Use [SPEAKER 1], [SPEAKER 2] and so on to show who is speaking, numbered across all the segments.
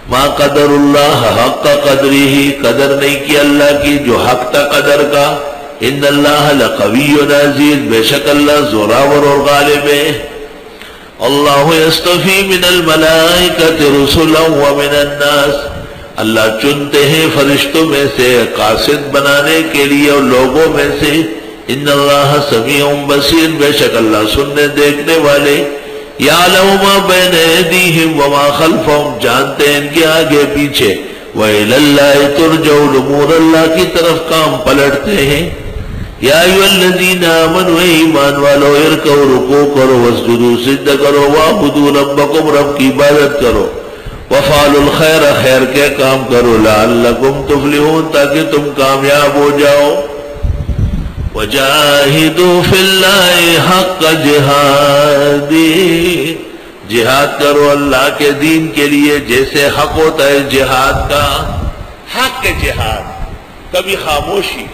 [SPEAKER 1] ما قدر اللہ حق قدری، قدر نہیں کیا اللہ کی جو حق تھا قدر کا. ان اللہ لقوی عزیز، بے شک اللہ زوراور اور غالب ہے. اللہ یصطفی من الملائکۃ رسلا ومن الناس، اللہ چنتے ہیں فرشتوں میں سے قاصد بنانے کے لیے اور لوگوں میں سے. ان اللہ سمیع بصیر، بے شک اللہ سننے دیکھنے والے. یعلم ما بین ایدیہم وما خلفہم، جانتے ہیں ان کے آگے پیچھے. وإلی اللہ ترجع الامور، اللہ کی طرف کام پلٹتے ہیں. یا ایھا الذین آمنوا، ایمان والو، ارکعوا رکوع کرو، واسجدوا سجدہ کرو، واعبدوا ربکم، رب کی عبادت کرو. وفعلوا الخیر، خیر کے کام کرو. لعلکم تفلحون، تاکہ تم کامیاب ہو جاؤ. وجاہدوا فی اللہ حق جہادی، جہاد کرو اللہ کے دین کے لیے جیسے حق ہوتا ہے جہاد کا. حق کے جہاد، کبھی خاموشی،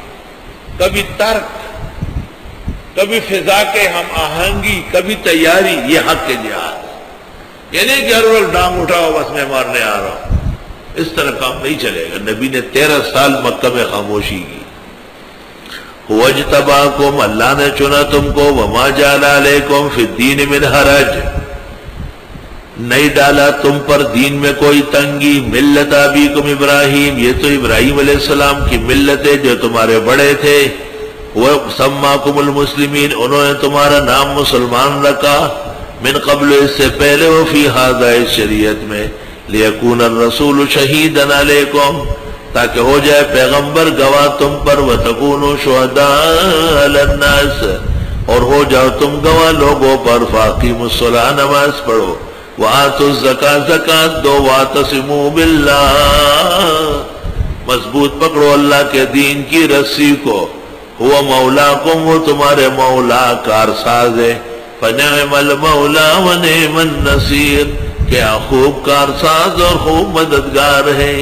[SPEAKER 1] کبھی ترک، کبھی فضا کے ہم آہنگی، کبھی تیاری، یہ حق کے جہاد. یعنی کہ ہر وقت ڈانگ اٹھاؤ بس میں مارنے آ رہا ہوں، اس طرح کام نہیں چلے گا. نبی نے 13 سال مکہ میں خاموشی کی. وَاجْتَبَاكُمْ، اللہ نے چنا تم کو. وَمَا جَعَلَ عَلَيْكُمْ فِي الدِّينِ مِنْ حَرَجٍ، نہیں ڈالا تم پر دین میں کوئی تنگی. ملت ابیکم ابراہیم، یہ تو ابراہیم علیہ السلام کی ملت ہے جو تمہارے بڑے تھے. وَسَمَّاكُمُ الْمُسْلِمِينَ، انہوں نے تمہارا نام مسلمان رکھا. من قبل، اس سے پہلے. وفی ھذا، اس شریعت میں. لیکون الرسول شہیدا علیکم، تاکہ ہو جائے پیغمبر گواہ تم پر. وتکونوا شہداء علی الناس، اور ہو جاؤ تم گواہ لوگوں پر. فاقیموا الصلاۃ، نماز پڑھو. وآتوا الزکاۃ، زکات دو. واعتصموا باللہ، مضبوط پکڑو اللہ کے دین کی رسی کو. هو مولاکم، وہ تمہارے مولا کارساز ہے. فنعم المولا ونعم النصیر، کیا خوب کارساز اور خوب مددگار ہے.